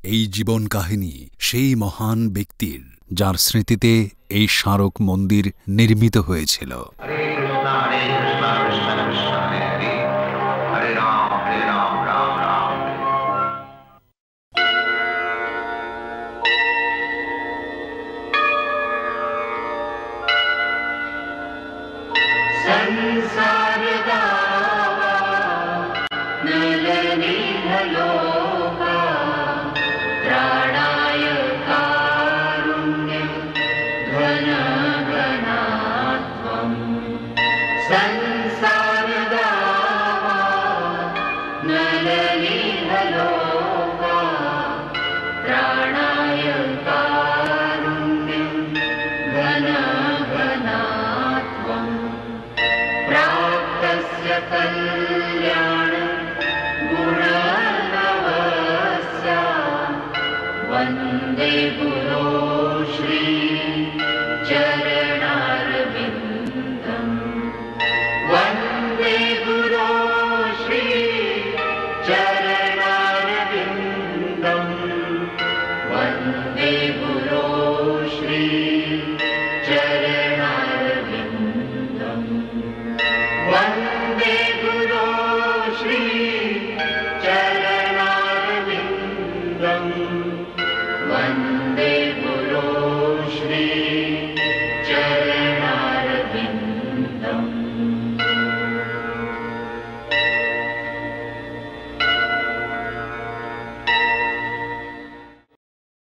এই জীবন কাহিনী সেই মহান ব্যক্তির, যার স্মৃতিতে এই স্মারক মন্দির নির্মিত হয়েছিল।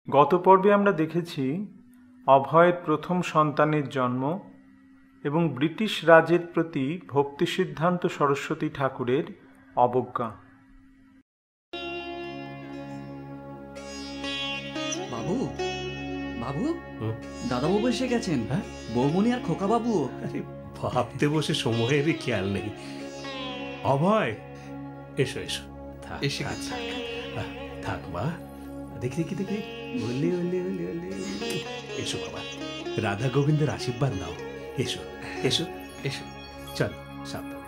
গত পর্বে আমরা দেখেছি অভয়ের প্রথম সন্তানের জন্ম এবং ব্রিটিশ রাজের প্রতি ভক্তি সিদ্ধান্ত সরস্বতী ঠাকুরের অবজ্ঞা। বাবু বাবু দাদাবাবু এসে গেছেন। বৌমনি আর খোকা বাবু। ভাবতে বসে সময়ের খেয়াল নেই। অভয়, এসো এসো। এসে গেছে। থাক মা, দেখি দেখি দেখি। ওলে ওলে ওলে ওলে। এসো বাবা, রাধা গোবিন্দের আশীর্বাদ নাও। এসো এসো এসো। চল সাবধানে।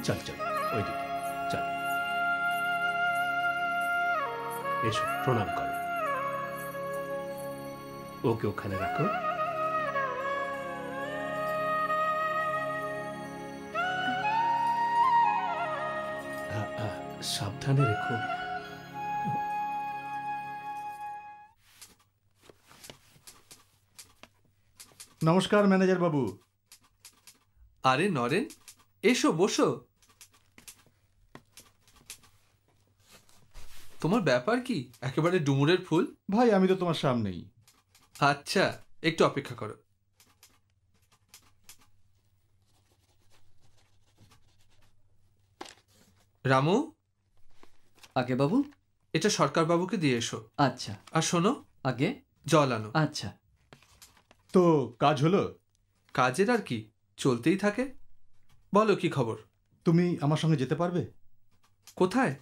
চল চল ওইদিকে চল। এসো, প্রণাম করো। ওকে ওখানে রাখো। সাবধানে রেখো। নমস্কার ম্যানেজার বাবু। আরে নরেন, এসো বসো। তোমার ব্যাপার কি? একেবারে ডুমুরের ফুল। ভাই, আমি তো তোমার সামনেই। আচ্ছা, একটু অপেক্ষা করো। রামু। আগে বাবু। এটা সরকার বাবুকে দিয়ে এসো। আচ্ছা। আর শোনো, আগে জল আনো। আচ্ছা। তো কাজ হলো? কাজের আর কি, চলতেই থাকে। বলো কি খবর? তুমি আমার সঙ্গে যেতে পারবে? কোথায়?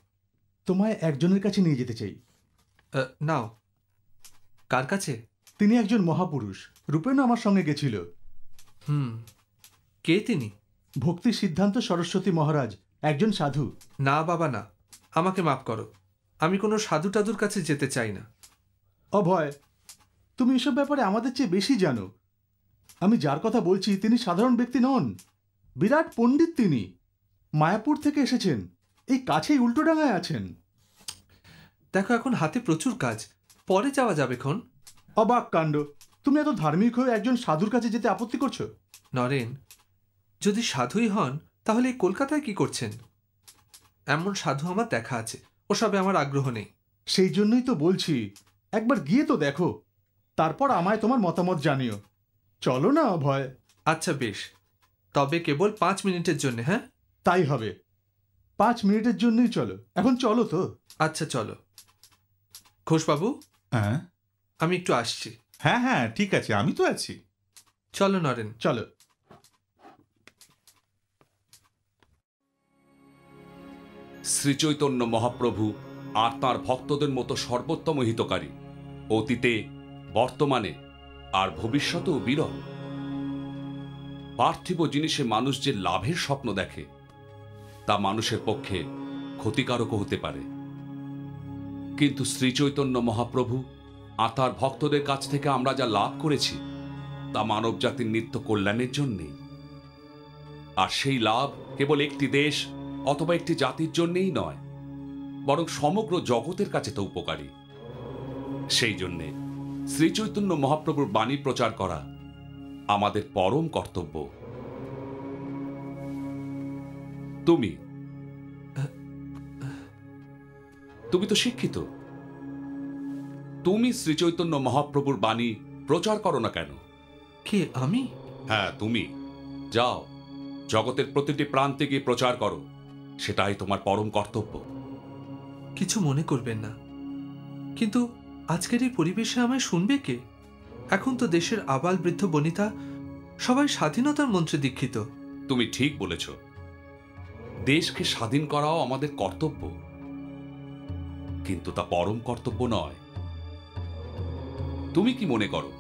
তোমায় একজনের কাছে নিয়ে যেতে চাই। নাও। কার কাছে? তিনি একজন মহাপুরুষ। রূপেণও আমার সঙ্গে গেছিল। কে তিনি? ভক্তি সিদ্ধান্ত সরস্বতী মহারাজ, একজন সাধু। না বাবা না, আমাকে মাফ করো। আমি কোনো সাধু টাধুর কাছে যেতে চাই না। অভয়, তুমি এসব ব্যাপারে আমাদের চেয়ে বেশি জানো। আমি যার কথা বলছি তিনি সাধারণ ব্যক্তি নন, বিরাট পণ্ডিত। তিনি মায়াপুর থেকে এসেছেন, এই কাছেই উল্টোডাঙায় আছেন। দেখো, এখন হাতে প্রচুর কাজ, পরে যাওয়া যাবে খন। অবাক কাণ্ড! তুমি এত ধার্মিক হয়ে একজন সাধুর কাছে যেতে আপত্তি করছো? নরেন, যদি সাধুই হন তাহলে এই কলকাতায় কি করছেন? এমন সাধু আমার দেখা আছে, ওসবে আমার আগ্রহ নেই। সেই জন্যই তো বলছি, একবার গিয়ে তো দেখো, তারপর আমায় তোমার মতামত জানিও। চলো না অভয়? আচ্ছা বেশ, তবে কেবল 5 মিনিটের জন্য। হ্যাঁ, তাই হবে। 5 মিনিটের জন্যই চলো। এখন চলো তো। আচ্ছা চলো। ঘোষবাবু, হ্যাঁ আমি একটু আসছি। হ্যাঁ হ্যাঁ, ঠিক আছে, আমি তো আছি। চলো নরেন। চলো। শ্রীচৈতন্য মহাপ্রভু আর তাঁর ভক্তদের মতো সর্বোত্তম হিতকারী, অতীতে, বর্তমানে আর ভবিষ্যতেও বিরল। পার্থিব জিনিসে মানুষ যে লাভের স্বপ্ন দেখে তা মানুষের পক্ষে ক্ষতিকারকও হতে পারে। কিন্তু শ্রীচৈতন্য মহাপ্রভু আর তার ভক্তদের কাছ থেকে আমরা যা লাভ করেছি তা মানব জাতির নিত্য কল্যাণের জন্যেই। আর সেই লাভ কেবল একটি দেশ অথবা একটি জাতির জন্যেই নয়, বরং সমগ্র জগতের কাছে তো উপকারী। সেই জন্যে শ্রীচৈতন্য মহাপ্রভুর বাণী প্রচার করা আমাদের পরম কর্তব্য। তুমি তো শিক্ষিত, তুমি শ্রীচৈতন্য মহাপ্রভুর বাণী প্রচার করো না কেন? কে, আমি? হ্যাঁ, তুমি যাও, জগতের প্রতিটি প্রান্তে গিয়ে প্রচার করো, সেটাই তোমার পরম কর্তব্য। কিছু মনে করবেন না, কিন্তু আজকের এই পরিবেশে আমায় শুনবে কে? এখন তো দেশের আবাল বৃদ্ধ বনিতা সবাই স্বাধীনতার মন্ত্রে দীক্ষিত। তুমি ঠিক বলেছ, দেশকে স্বাধীন করাও আমাদের কর্তব্য, কিন্তু তা পরম কর্তব্য নয়। তুমি কি মনে করো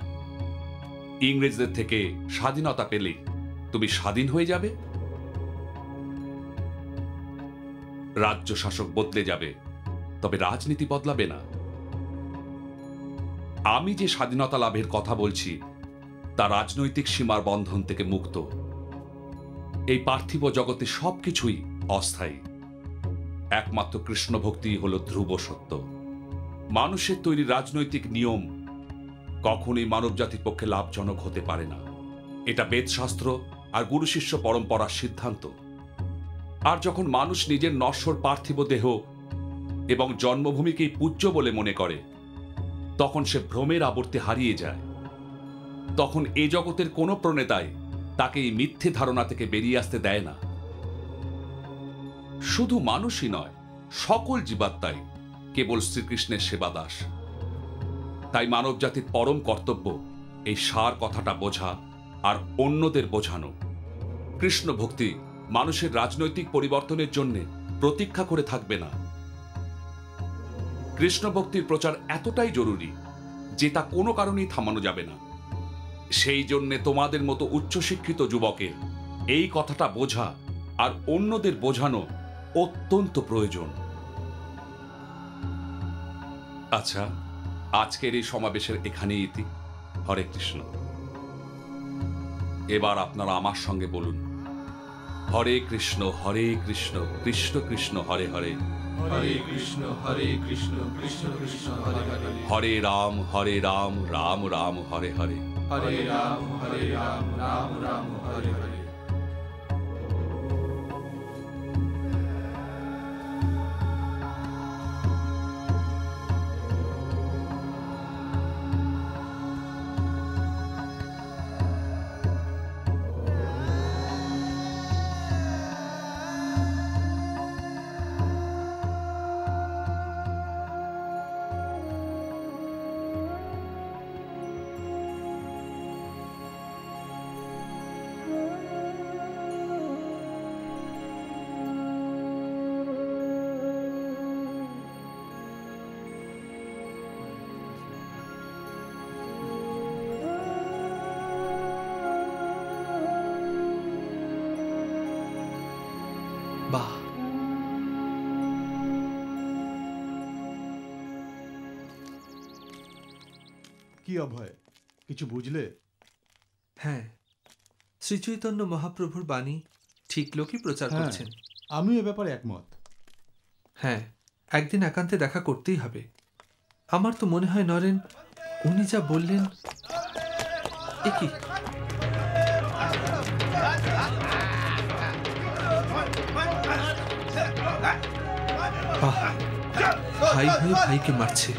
ইংরেজদের থেকে স্বাধীনতা পেলে তুমি স্বাধীন হয়ে যাবে? রাজ্য শাসক বদলে যাবে, তবে রাজনীতি বদলাবে না। আমি যে স্বাধীনতা লাভের কথা বলছি তা রাজনৈতিক সীমার বন্ধন থেকে মুক্ত। এই পার্থিব জগতে সবকিছুই অস্থায়ী, একমাত্র কৃষ্ণ ভক্তি হল ধ্রুব সত্য। মানুষের তৈরি রাজনৈতিক নিয়ম কখনোই মানব জাতির পক্ষে লাভজনক হতে পারে না। এটা বেদশাস্ত্র আর গুরু শিষ্য পরম্পরার সিদ্ধান্ত। আর যখন মানুষ নিজের নশ্বর পার্থিব দেহ এবং জন্মভূমিকেই পূজ্য বলে মনে করে, তখন সে ভ্রমের আবর্তে হারিয়ে যায়। তখন এ জগতের কোনো প্রণেতাই তাকে এই মিথ্যে ধারণা থেকে বেরিয়ে আসতে দেয় না। শুধু মানুষই নয়, সকল জীবাত্মাই কেবল শ্রীকৃষ্ণের সেবাদাস। তাই মানব জাতির পরম কর্তব্য এই সার কথাটা বোঝা আর অন্যদের বোঝানো। কৃষ্ণ ভক্তি মানুষের রাজনৈতিক পরিবর্তনের জন্য প্রতীক্ষা করে থাকবে না। কৃষ্ণ ভক্তির প্রচার এতটাই জরুরি যে তা কোনো কারণেই থামানো যাবে না। সেই জন্যে তোমাদের মতো উচ্চশিক্ষিত যুবকের এই কথাটা বোঝা আর অন্যদের বোঝানো অত্যন্ত প্রয়োজন। আচ্ছা, আজকের এই সমাবেশের এখানেই ইতি। হরে কৃষ্ণ। এবার আপনারা আমার সঙ্গে বলুন, হরে কৃষ্ণ কৃষ্ণ কৃষ্ণ হরে হরে, হরে কৃষ্ণ কৃষ্ণ কৃষ্ণ হরে হরে, হরে রাম রাম রাম হরে হরে, হরে রাম রাম রাম হরে হরে। বাহ, কি অভয়, কিছু বুঝলে? হ্যাঁ, শ্রীচৈতন্য মহাপ্রভুর বাণী ঠিক লোকই প্রচার হ্যাঁ, করছেন। আমি এ ব্যাপারে একমত। হ্যাঁ, একদিন একান্তে দেখা করতেই হবে। আমার তো মনে হয় নরেন, উনি যা বললেন, এ কি? বাহ, ভাই হয়ে ভাইকে মারছে।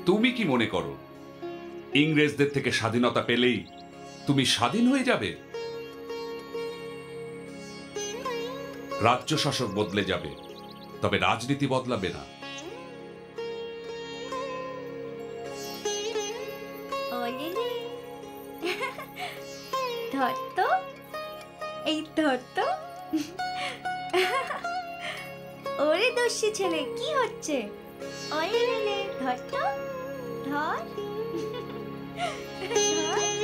তুমি কি মনে করো ইংরেজদের থেকে স্বাধীনতা পেলেই তুমি স্বাধীন হয়ে যাবে? রাজ্য শাসক বদলে যাবে, তবে রাজনীতি বদলাবে না। ধরতো, এই ধরতো। ওরে দস্যি ছেলে, কি হচ্ছে? ওরে ধরতো, ধর ধর।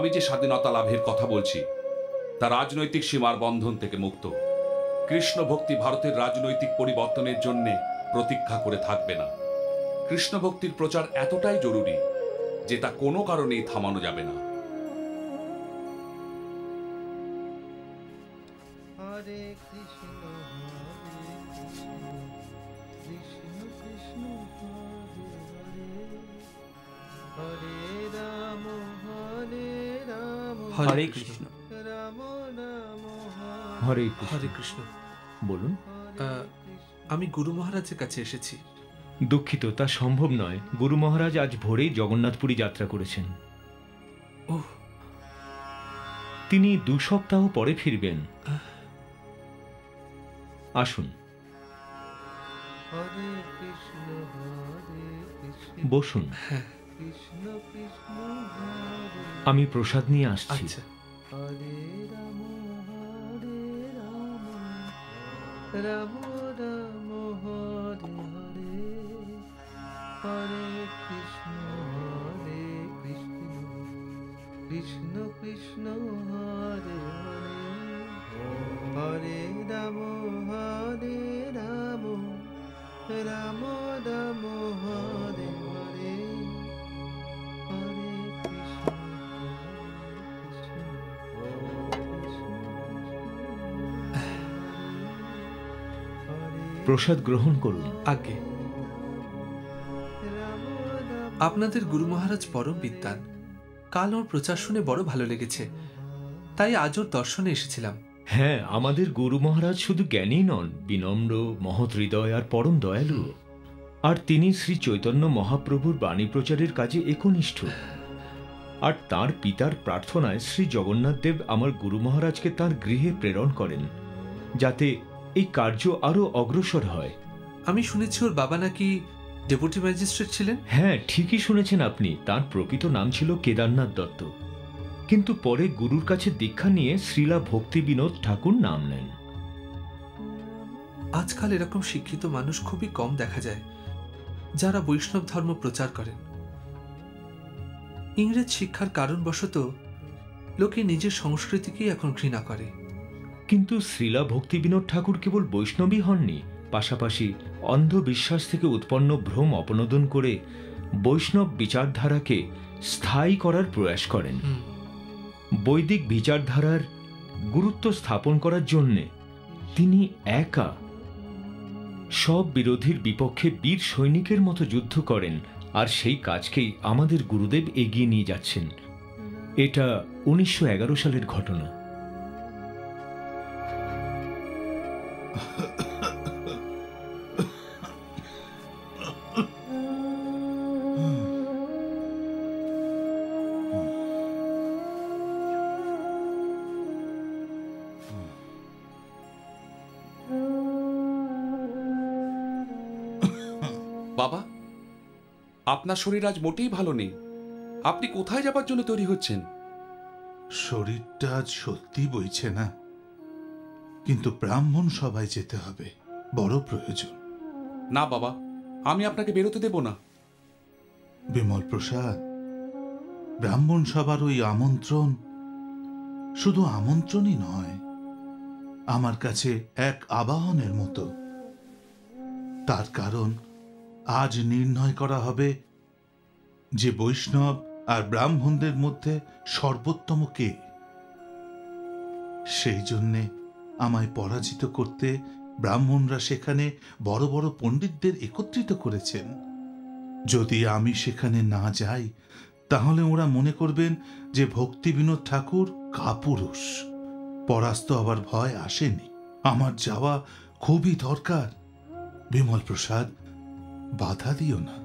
আমি যে স্বাধীনতা লাভের কথা বলছি তা রাজনৈতিক সীমার বন্ধন থেকে মুক্ত। কৃষ্ণ ভক্তি ভারতের রাজনৈতিক পরিবর্তনের জন্য প্রতীক্ষা করে থাকবে না। কৃষ্ণ ভক্তির প্রচার এতটাই জরুরি যে তা কোনো কারণেই থামানো যাবে না। হরে কৃষ্ণ কৃষ্ণ কৃষ্ণ হরে রাম হরে কৃষ্ণ। রাম রাম হরে হরে কৃষ্ণ। বলুন। আমি গুরু মহারাজের কাছে এসেছি। দুঃখিত, তা সম্ভব নয়। গুরু মহারাজ আজ ভোরেই জগন্নাথপুরী যাত্রা করেছেন। ওহ, তিনি 2 সপ্তাহ পরে ফিরবেন। আসুন, হরে কৃষ্ণ বসুন। কৃষ্ণ কৃষ্ণ হরে আমি প্রসাদ নিয়ে আসছি। আচ্ছা। হরে রাম রাম রাম হরে হরে হরে কৃষ্ণ কৃষ্ণ কৃষ্ণ হরে হরে হরে রাম রাম রাম হরে হরে হরে প্রসাদ গ্রহণ করুন। আগে আপনাদের গুরু মহারাজ পরম বিদ্বান। কাল ওর প্রচার শুনে বড় ভালো লেগেছে, তাই আজ ওর দর্শনে এসেছিলাম। হ্যাঁ, আমাদের গুরু মহারাজ শুধু জ্ঞানী নন, বিনম্র, মহৎ হৃদয় আর পরম দয়ালু। আর তিনি শ্রী চৈতন্য মহাপ্রভুর বাণী প্রচারের কাজে একনিষ্ঠ। আর তার পিতার প্রার্থনায় শ্রী জগন্নাথ দেব আমার গুরু মহারাজকে তার গৃহে প্রেরণ করেন, যাতে এই কার্য আরো অগ্রসর হয়। আমি শুনেছি ওর বাবা নাকি ডেপুটি ম্যাজিস্ট্রেট ছিলেন। হ্যাঁ, ঠিকই শুনেছেন আপনি। তার প্রকৃত নাম ছিল কেদারনাথ দত্ত, কিন্তু পরে গুরুর কাছে দীক্ষা নিয়ে শ্রীলা ভক্তি বিনোদ ঠাকুর নাম নেন। আজকাল এরকম শিক্ষিত মানুষ খুবই কম দেখা যায় যারা বৈষ্ণব ধর্ম প্রচার করেন। ইংরেজ শিক্ষার কারণবশত লোকে নিজের সংস্কৃতিকেই এখন ঘৃণা করে। কিন্তু শ্রীলা ভক্তি বিনোদ ঠাকুর কেবল বৈষ্ণবী হননি, পাশাপাশি অন্ধবিশ্বাস থেকে উৎপন্ন ভ্রম অপনোদন করে বৈষ্ণব বিচারধারাকে স্থায়ী করার প্রয়াস করেন। বৈদিক বিচারধারার গুরুত্ব স্থাপন করার জন্যে তিনি একা সব বিরোধীর বিপক্ষে বীর সৈনিকের মতো যুদ্ধ করেন, আর সেই কাজকেই আমাদের গুরুদেব এগিয়ে নিয়ে যাচ্ছেন। এটা 1911 সালের ঘটনা। বাবা, আপনার শরীর আজ মোটেই ভালো নেই। আপনি কোথায় যাবার জন্য তৈরি হচ্ছেন? শরীরটা আজ সত্যি বইছে না, কিন্তু ব্রাহ্মণ সভায় যেতে হবে, বড় প্রয়োজন। না বাবা, আমি আপনাকে বেরোতে দেব না। বিমল প্রসাদ, ব্রাহ্মণ সভার ওই আমন্ত্রণ শুধু আমন্ত্রণই নয়, আমার কাছে এক আবাহনের মতো। তার কারণ আজ নির্ণয় করা হবে যে বৈষ্ণব আর ব্রাহ্মণদের মধ্যে সর্বোত্তম কে। সেই জন্যে আমায় পরাজিত করতে ব্রাহ্মণরা সেখানে বড় বড় পণ্ডিতদের একত্রিত করেছেন। যদি আমি সেখানে না যাই, তাহলে ওরা মনে করবেন যে ভক্তি বিনোদ ঠাকুর কাপুরুষ। পরাস্ত হবার ভয় আসেনি। আমার যাওয়া খুবই দরকার। বিমল প্রসাদ, বাধা দিও না।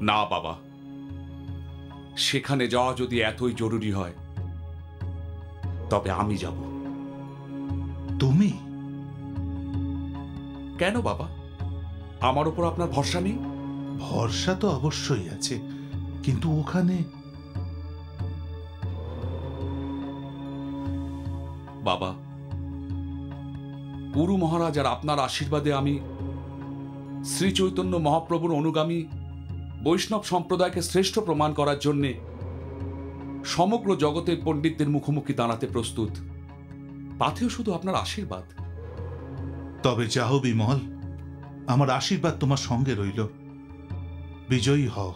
না বাবা, সেখানে যাওয়া যদি এতই জরুরি হয় তবে আমি যাব। তুমি? কেন বাবা, আমার উপর আপনার ভরসা নেই? ভরসা তো অবশ্যই আছে, কিন্তু ওখানে বাবা, গুরু মহারাজ আর আপনার আশীর্বাদে আমি শ্রী চৈতন্য মহাপ্রভুর অনুগামী বৈষ্ণব সম্প্রদায়কে শ্রেষ্ঠ প্রমাণ করার জন্যে সমগ্র জগতের পণ্ডিতদের মুখোমুখি দাঁড়াতে প্রস্তুত। পাথেও শুধু আপনার আশীর্বাদ। তবে যাও বিমল, আমার আশীর্বাদ তোমার সঙ্গে রইল। বিজয়ী হও।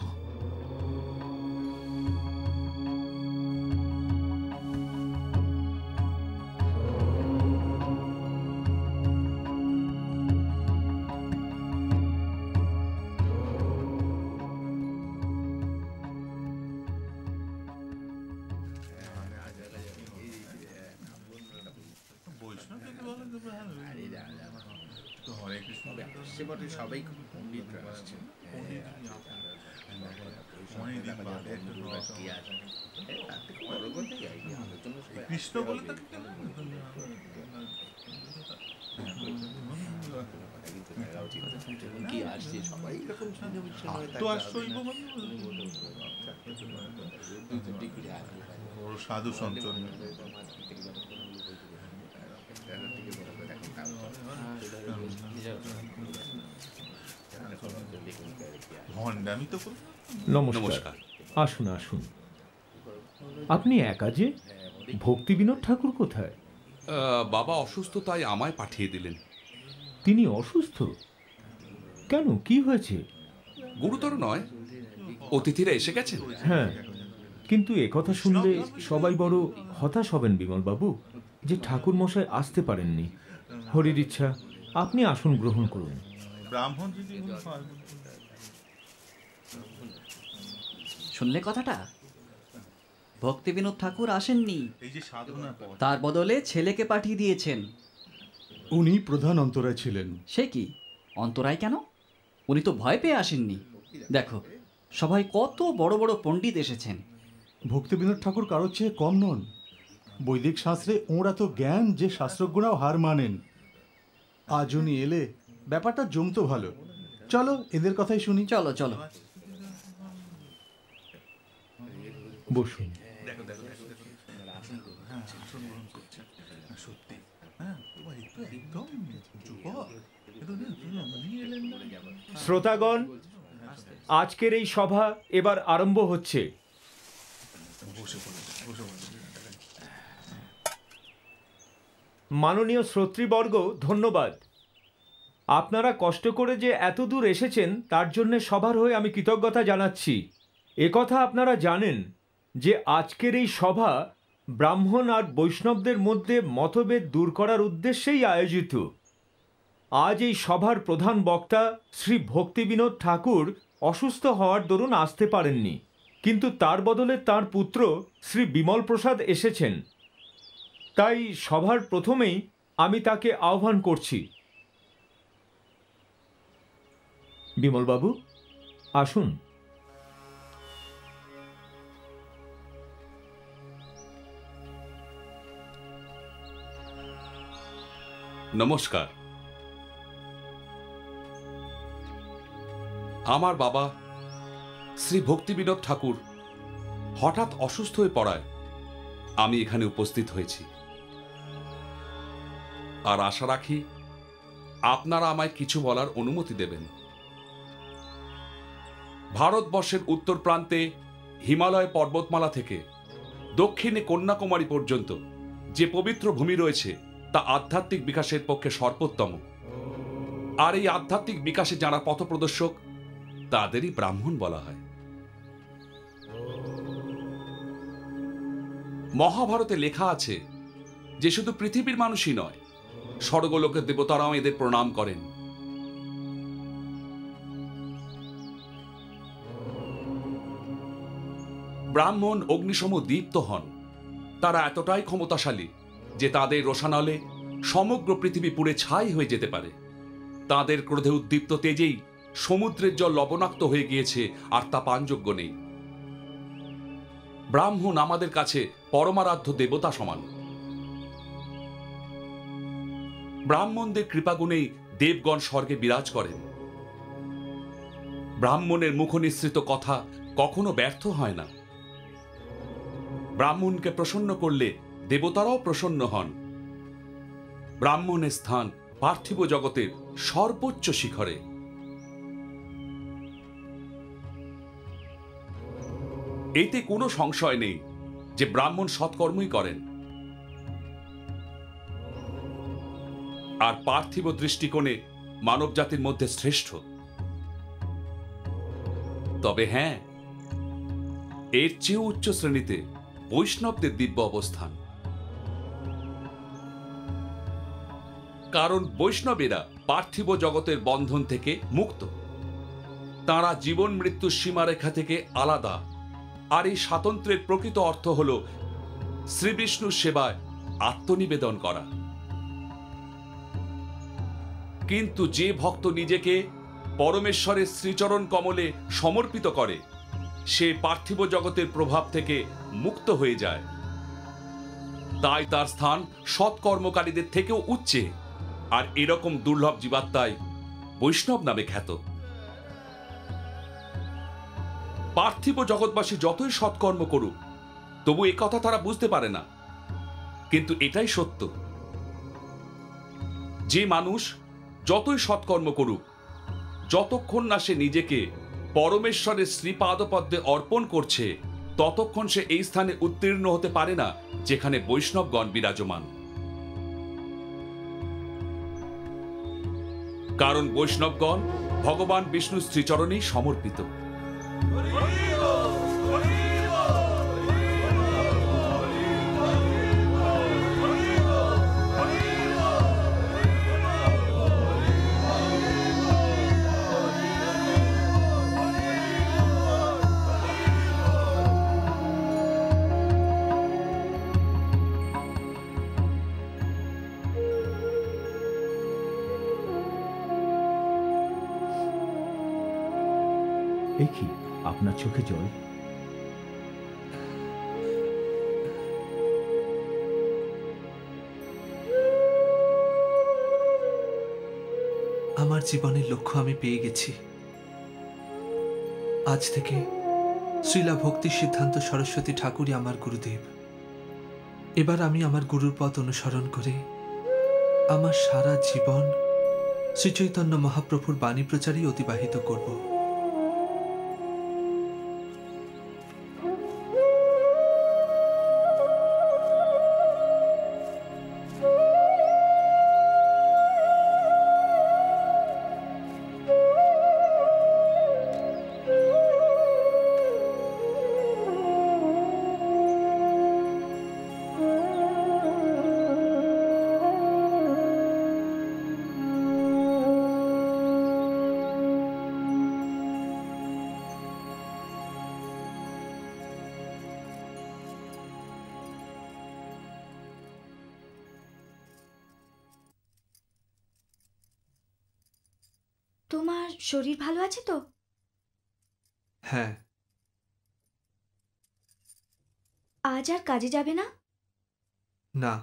সবাই খুব পণ্ডিতরা আসছে। কৃষ্ণ বলে কি আসছে সবাই এরকম সাধু সন্ত নমস্কার। আসুন আসুন। আপনি একা যে? ভক্তি বিনোদ ঠাকুর কোথায়? বাবা অসুস্থ, তাই আমায় পাঠিয়ে দিলেন। তিনি অসুস্থ? কেন, কি হয়েছে? গুরুতর নয়, অতিথিরা এসে গেছেন। হ্যাঁ, কিন্তু একথা শুনলে সবাই বড় হতাশ হবেন বিমল বাবু, যে ঠাকুর মশাই আসতে পারেননি। হরির ইচ্ছা, আপনি আসন গ্রহণ করুন। ব্রাহ্মণ শুনলে কথাটা? ভক্তি বিনোদ ঠাকুর আসেননি, তার বদলে ছেলেকে পাঠিয়ে দিয়েছেন। উনি প্রধান অন্তরায় ছিলেন। সে কি অন্তরায় কেন? উনি তো ভয় পেয়ে আসেননি। দেখো সবাই কত বড় বড় পণ্ডিত এসেছেন। ভক্তি বিনোদ ঠাকুর কারোর চেয়ে কম নন। বৈদিক শাস্ত্রে ওঁরা তো জ্ঞান যে শাস্ত্রজ্ঞরাও হার মানেন। আজ উনি এলে ব্যাপারটা জমতো ভালো। চলো এদের কথাই শুনি। চলো চলো বসুন। শ্রোতাগণ, আজকের এই সভা এবার আরম্ভ হচ্ছে। মাননীয় শ্রোতৃবর্গ, ধন্যবাদ। আপনারা কষ্ট করে যে এত দূর এসেছেন তার জন্য সবার হয়ে আমি কৃতজ্ঞতা জানাচ্ছি। একথা আপনারা জানেন যে আজকের এই সভা ব্রাহ্মণ আর বৈষ্ণবদের মধ্যে মতভেদ দূর করার উদ্দেশ্যেই আয়োজিত। আজ এই সভার প্রধান বক্তা শ্রী ভক্তি বিনোদ ঠাকুর অসুস্থ হওয়ার দরুন আসতে পারেননি, কিন্তু তার বদলে তার পুত্র শ্রী বিমল প্রসাদ এসেছেন। তাই সভার প্রথমেই আমি তাকে আহ্বান করছি। বিমলবাবু, আসুন। নমস্কার। আমার বাবা শ্রী ভক্তি বিনোদ ঠাকুর হঠাৎ অসুস্থ হয়ে পড়ায় আমি এখানে উপস্থিত হয়েছি। আর আশা রাখি আপনারা আমায় কিছু বলার অনুমতি দেবেন। ভারতবর্ষের উত্তর প্রান্তে হিমালয় পর্বতমালা থেকে দক্ষিণে কন্যাকুমারী পর্যন্ত যে পবিত্র ভূমি রয়েছে তা আধ্যাত্মিক বিকাশের পক্ষে সর্বোত্তম। আর এই আধ্যাত্মিক বিকাশে যারা পথপ্রদর্শক তাদেরই ব্রাহ্মণ বলা হয়। মহাভারতে লেখা আছে যে শুধু পৃথিবীর মানুষই নয়, স্বর্গলোকের দেবতারাও এদের প্রণাম করেন। ব্রাহ্মণ অগ্নিসম দীপ্ত হন। তারা এতটাই ক্ষমতাশালী যে তাদের রোষানলে সমগ্র পৃথিবী পুড়ে ছাই হয়ে যেতে পারে। তাদের ক্রোধে উদ্দীপ্ত তেজেই সমুদ্রের জল লবণাক্ত হয়ে গিয়েছে, আর তা পানযোগ্য নেই। ব্রাহ্মণ আমাদের কাছে পরমারাধ্য দেবতা সমান। ব্রাহ্মণদের কৃপাগুণেই দেবগণ স্বর্গে বিরাজ করেন। ব্রাহ্মণের মুখনিসৃত কথা কখনো ব্যর্থ হয় না। ব্রাহ্মণকে প্রসন্ন করলে দেবতারাও প্রসন্ন হন। ব্রাহ্মণের স্থান পার্থিব জগতের সর্বোচ্চ শিখরে। এতে কোনো সংশয় নেই যে ব্রাহ্মণ সৎকর্মই করেন, আর পার্থিব দৃষ্টিকোণে মানব জাতির মধ্যে শ্রেষ্ঠ। তবে হ্যাঁ, এর চেয়ে উচ্চ শ্রেণীতে বৈষ্ণবদের দিব্য অবস্থান। কারণ বৈষ্ণবেরা পার্থিব জগতের বন্ধন থেকে মুক্ত, তাঁরা জীবন মৃত্যুর সীমারেখা থেকে আলাদা। আর এই স্বাতন্ত্র্যের প্রকৃত অর্থ হল শ্রীবিষ্ণুর সেবায় আত্মনিবেদন করা। কিন্তু যে ভক্ত নিজেকে পরমেশ্বরের শ্রীচরণ কমলে সমর্পিত করে, সে পার্থিব জগতের প্রভাব থেকে মুক্ত হয়ে যায়। তাই তার স্থান সৎকর্মকারীদের থেকেও উচ্চে, আর এরকম দুর্লভ জীবাত্মাই বৈষ্ণব নামে খ্যাত। পার্থিব জগৎবাসী যতই সৎকর্ম করুক, তবু এ কথা তারা বুঝতে পারে না। কিন্তু এটাই সত্য, যে মানুষ যতই সৎকর্ম করুক, যতক্ষণ না সে নিজেকে পরমেশ্বরের শ্রীপাদপদ্মে অর্পণ করছে, ততক্ষণ সে এই স্থানে উত্তীর্ণ হতে পারে না যেখানে বৈষ্ণবগণ বিরাজমান। কারণ বৈষ্ণবগণ ভগবান বিষ্ণুর শ্রীচরণেই সমর্পিত। এ কি, আপনার চোখে জল? আমার জীবনের লক্ষ্য আমি পেয়ে গেছি। আজ থেকে শ্রীলা ভক্তি সিদ্ধান্ত সরস্বতী ঠাকুরই আমার গুরুদেব। এবার আমি আমার গুরুর পথ অনুসরণ করে আমার সারা জীবন শ্রীচৈতন্য মহাপ্রভুর বাণী প্রচারেই অতিবাহিত করব। তোমার শরীর ভালো আছে তো? হ্যাঁ। আজ আর কাজে যাবে না? না।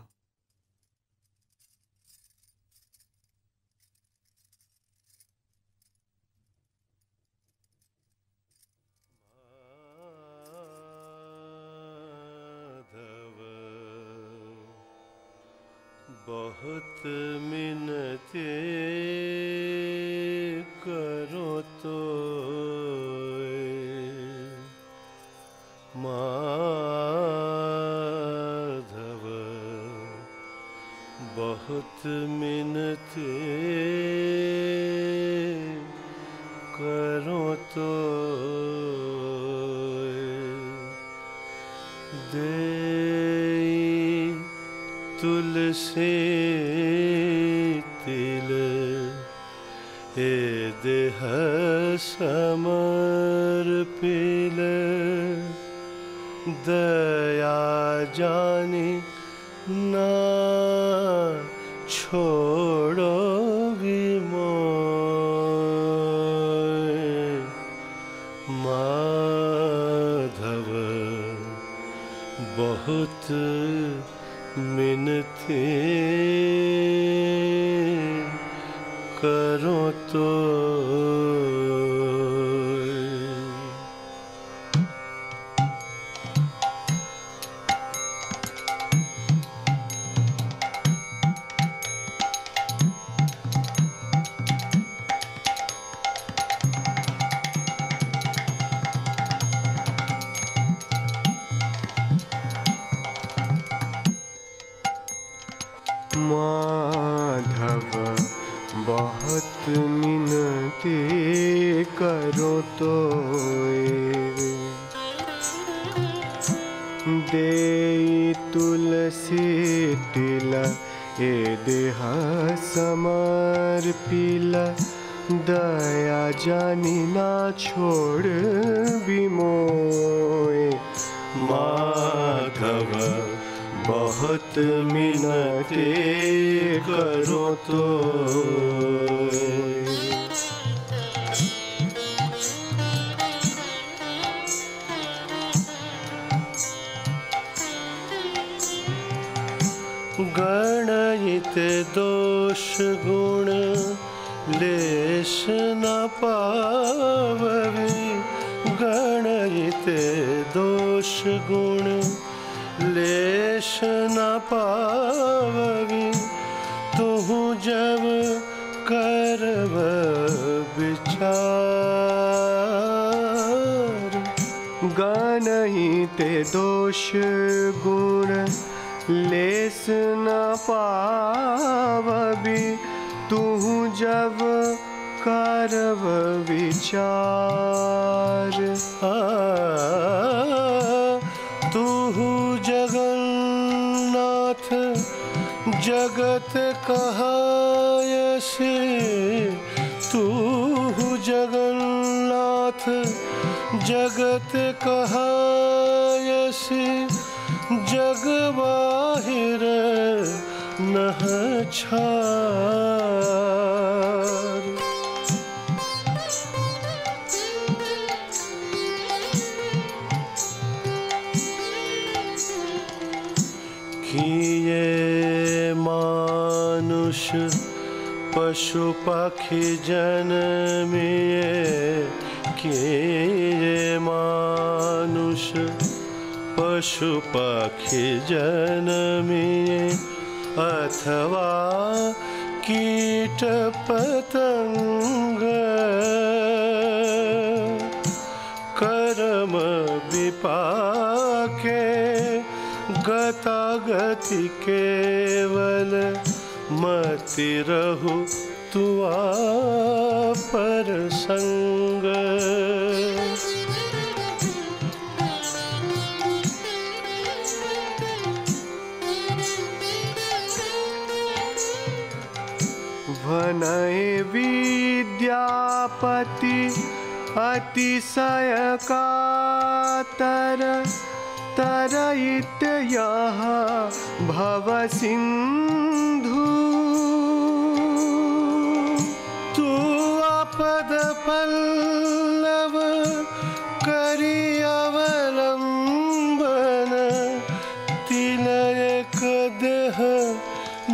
बहुत मिन्नते करो तो माधव, बहुत मिन्नते करो तो दे तुलसी तिल ए देह समर्पिल दया जानी ना छोड़ो विमोय माधव, बहुत मिन्नते करो तो माधव बहुत मिनती करो तो दे तुलसी तिला ए देह समर्पिला दया जानी ना छोड़ बिमोए माधव बहुत मिनती करो तो गणित दोष गुण लेश न पाववी गणित दोष गुण लेश न पाववी तुहु जब करव विचार गणित दोष गुण लेस न पावबी तू जब करव विचार तू जगन्नाथ जगत कहायसे तू जगन्नाथ जगत कहायसे जग बाहिर नह छार किए मानुष पशु पक्षी जन्मिए किए मानुष पशु पक्षी जन्मिए अथवा कीट पतंग कर्म विपाके गतागति केवल मति रहु तुआ पर संग वनय विद्यापति अतिशय कातर तरयित यह भव सिंधु तू अपद पल्लव करि अवलंबन तिलक देह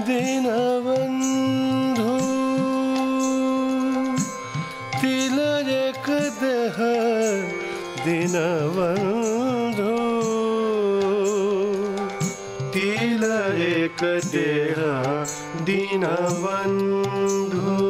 दीनबंधु तिलक देह दीनबंधु तिलक देह दीनबंधु